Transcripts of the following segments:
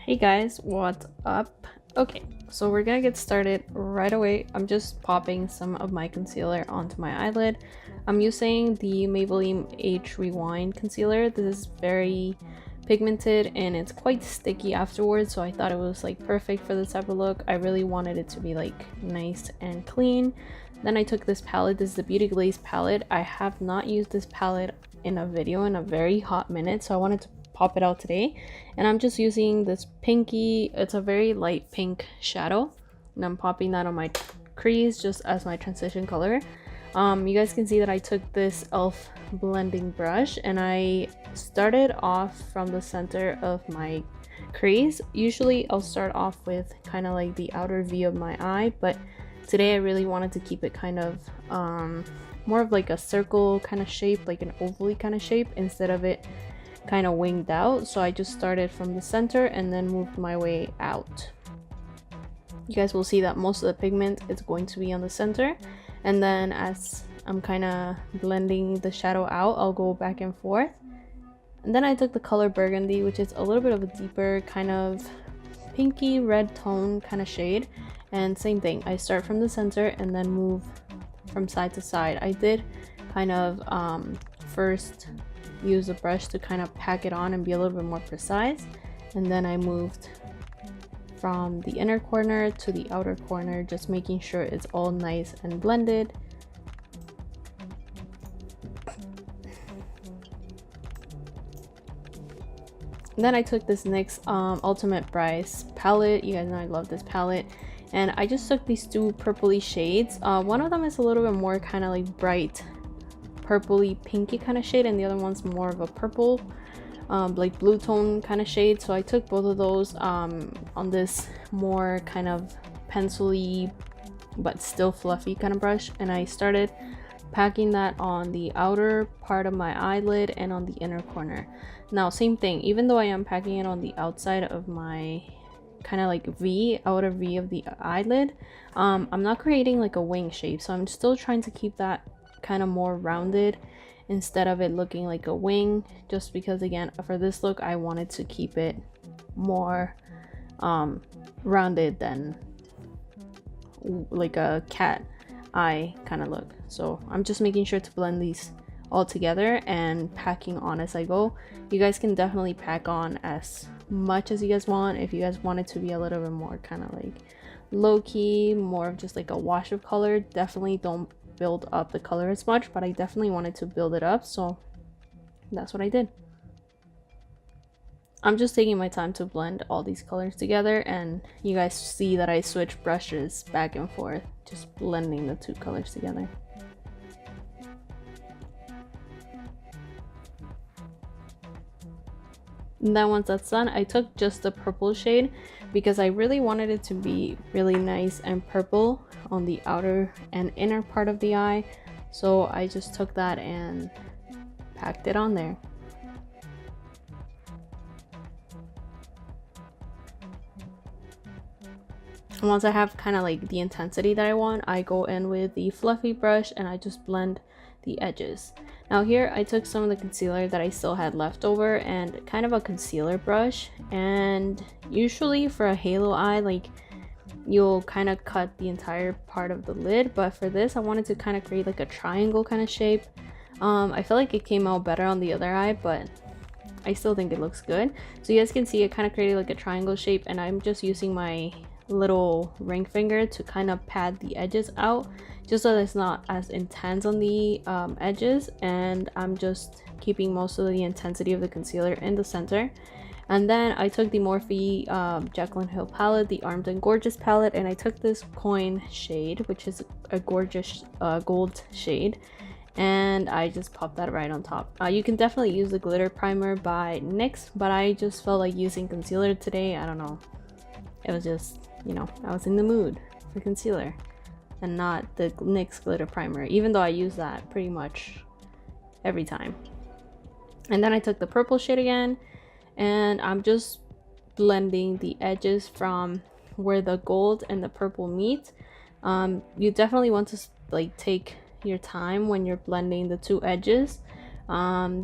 Hey guys, what's up? Okay, so we're gonna get started right away. I'm just popping some of my concealer onto my eyelid. I'm using the Maybelline Age Rewind concealer. This is very pigmented and it's quite sticky afterwards, so I thought it was like perfect for this type of look. I really wanted it to be like nice and clean. Then I took this palette. This is the Beauty Glaze palette. I have not used this palette in a video in a very hot minute, so I wanted to pop it out today, and I'm just using this pinky, it's a very light pink shadow, and I'm popping that on my crease just as my transition color. You guys can see that I took this e.l.f. blending brush and I started off from the center of my crease. Usually I'll start off with kind of like the outer V of my eye, but today I really wanted to keep it kind of more of like a circle kind of shape, like an ovally kind of shape, instead of it kind of winged out. So I just started from the center and then moved my way out. You guys will see that most of the pigment is going to be on the center, and then as I'm kind of blending the shadow out, I'll go back and forth. And then I took the color Burgundy, which is a little bit of a deeper kind of pinky red tone kind of shade, and same thing, I start from the center and then move from side to side. I did kind of first use a brush to kind of pack it on and be a little bit more precise, and then I moved from the inner corner to the outer corner, just making sure it's all nice and blended. And then I took this NYX Ultimate Bryce palette. You guys know I love this palette, and I just took these two purpley shades. One of them is a little bit more kind of like bright purpley pinky kind of shade, and the other one's more of a purple like blue tone kind of shade. So I took both of those on this more kind of pencil-y but still fluffy kind of brush, and I started packing that on the outer part of my eyelid and on the inner corner. Now same thing, even though I am packing it on the outside of my kind of like outer V of the eyelid, I'm not creating like a wing shape, so I'm still trying to keep that kind of more rounded instead of it looking like a wing, just because again for this look I wanted to keep it more rounded than like a cat eye kind of look. So I'm just making sure to blend these all together and packing on as I go. You guys can definitely pack on as much as you guys want. If you guys want it to be a little bit more kind of like low-key, more of just like a wash of color, definitely don't build up the color as much, but I definitely wanted to build it up, so that's what I did. I'm just taking my time to blend all these colors together, and you guys see that I switch brushes back and forth, just blending the two colors together. And then once that's done, I took just the purple shade because I really wanted it to be really nice and purple on the outer and inner part of the eye. So I just took that and packed it on there. And once I have kind of like the intensity that I want, I go in with the fluffy brush and I just blend the edges. Now here I took some of the concealer that I still had left over and kind of a concealer brush, and usually for a halo eye, like you'll kind of cut the entire part of the lid, but for this I wanted to kind of create like a triangle kind of shape. I feel like it came out better on the other eye, but I still think it looks good. So you guys can see it kind of created like a triangle shape, and I'm just using my little ring finger to kind of pad the edges out just so that it's not as intense on the edges, and I'm just keeping most of the intensity of the concealer in the center. And then I took the Morphe Jaclyn Hill palette, the Armed and Gorgeous palette, and I took this coin shade, which is a gorgeous gold shade, and I just popped that right on top. You can definitely use the glitter primer by NYX, but I just felt like using concealer today. I don't know, it was just, you know, I was in the mood for concealer and not the NYX glitter primer, even though I use that pretty much every time. And then I took the purple shade again, and I'm just blending the edges from where the gold and the purple meet. You definitely want to like take your time when you're blending the two edges.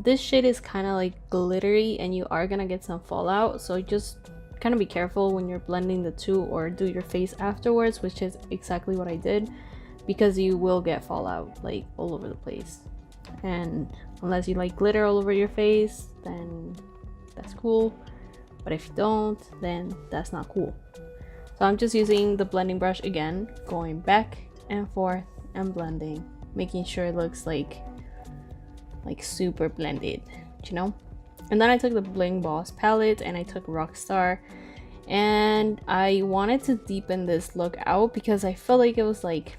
This shade is kind of like glittery and you are gonna get some fallout, so just kind of be careful when you're blending the two, or do your face afterwards, which is exactly what I did, because you will get fallout like all over the place. And unless you like glitter all over your face, then that's cool, but if you don't, then that's not cool. So I'm just using the blending brush again, going back and forth and blending, making sure it looks like super blended, you know. And then I took the Bling Boss palette and I took Rockstar, and I wanted to deepen this look out because I felt like it was like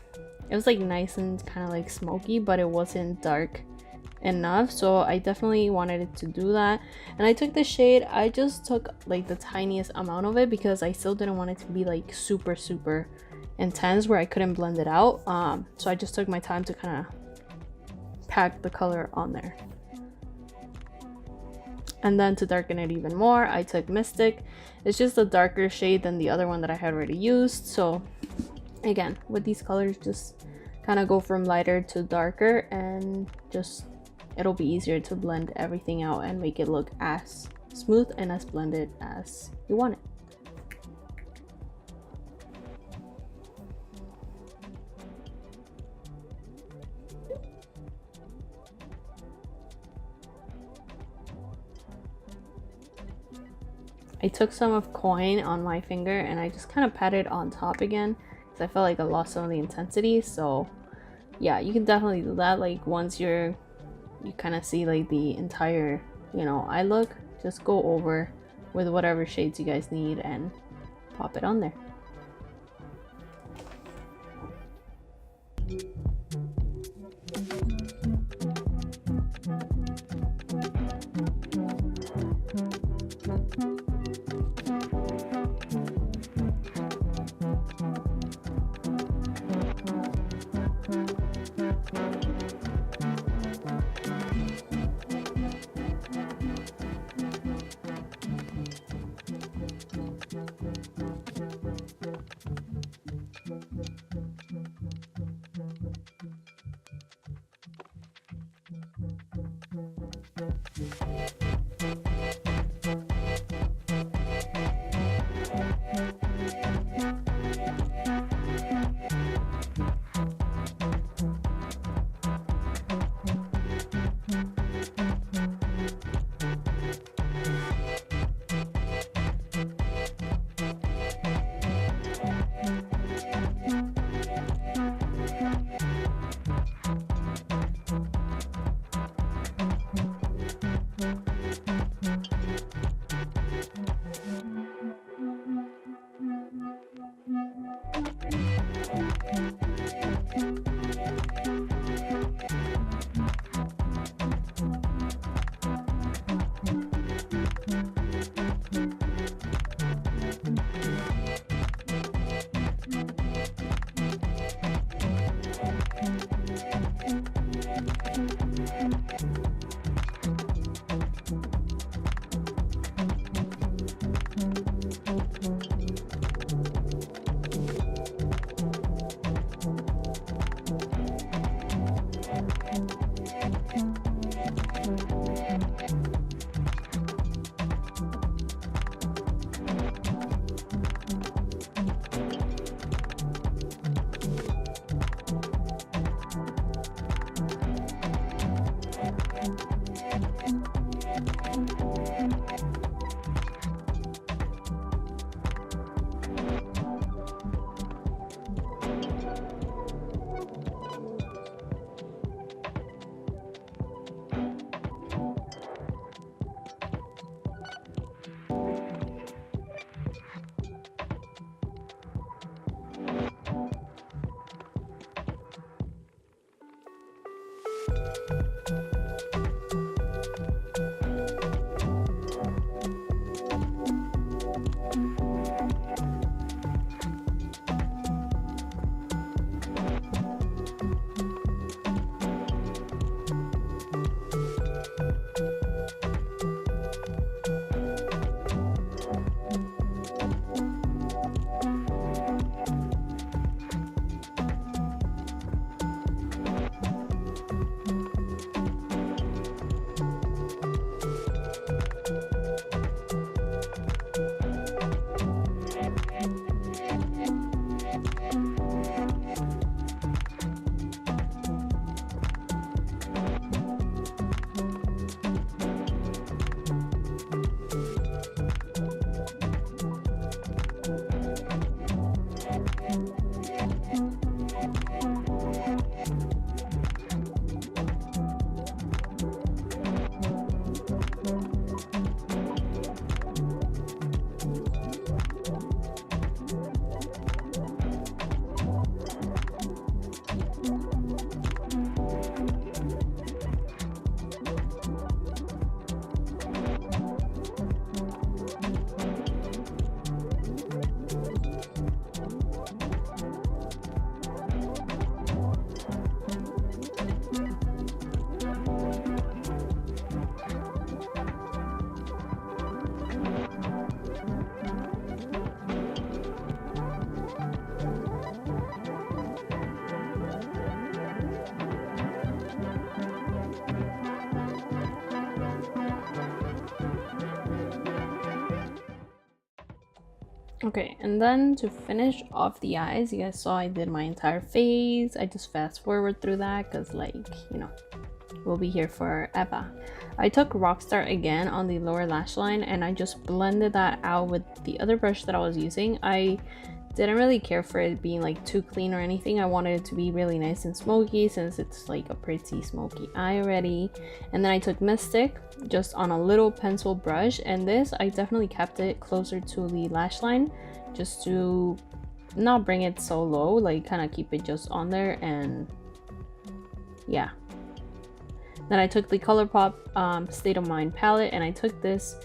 nice and kind of like smoky, but it wasn't dark enough, so I definitely wanted it to do that. And I took the shade, I just took like the tiniest amount of it because I still didn't want it to be like super intense where I couldn't blend it out. So I just took my time to kind of pack the color on there. And then to darken it even more, I took Mystic. It's just a darker shade than the other one that I had already used. So again, with these colors, just kind of go from lighter to darker, and just it'll be easier to blend everything out and make it look as smooth and as blended as you want it. I took some of Coin on my finger and I just kind of patted on top again because I felt like I lost some of the intensity. So yeah, you can definitely do that. Like once you kind of see like the entire, you know, eye look, just go over with whatever shades you guys need and pop it on there. Okay, and then to finish off the eyes, you guys saw I did my entire face. I just fast forward through that because, like, you know, we'll be here forever. I took Rockstar again on the lower lash line and I just blended that out with the other brush that I was using. I didn't really care for it being like too clean or anything. I wanted it to be really nice and smoky since it's like a pretty smoky eye already. And then I took Mystic just on a little pencil brush, and this I definitely kept it closer to the lash line just to not bring it so low, like kind of keep it just on there. And yeah, then I took the ColourPop State of Mind palette and I took this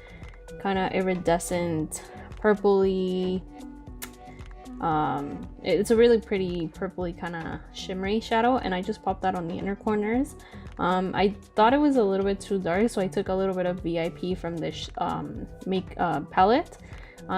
kind of iridescent purpley, it's a really pretty purpley kind of shimmery shadow, and I just popped that on the inner corners. I thought it was a little bit too dark, so I took a little bit of VIP from this palette.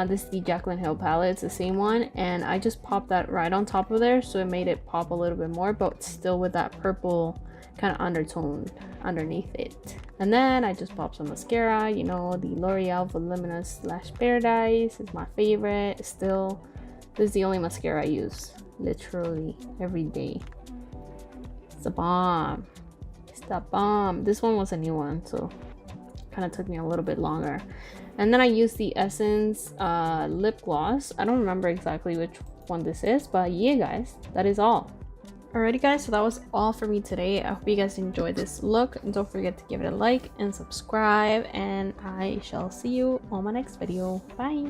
This is the Jaclyn Hill palette, it's the same one, and I just popped that right on top of there, so it made it pop a little bit more, but still with that purple kind of undertone underneath it. And then I just popped some mascara, you know, the L'Oreal Voluminous Lash Paradise is my favorite still. This is the only mascara I use literally every day. It's a bomb. It's the bomb. This one was a new one, so kind of took me a little bit longer. And then I used the Essence lip gloss. I don't remember exactly which one this is, but yeah guys, that is all. Alrighty guys, so that was all for me today. I hope you guys enjoyed this look. Don't forget to give it a like and subscribe, and I shall see you on my next video. Bye.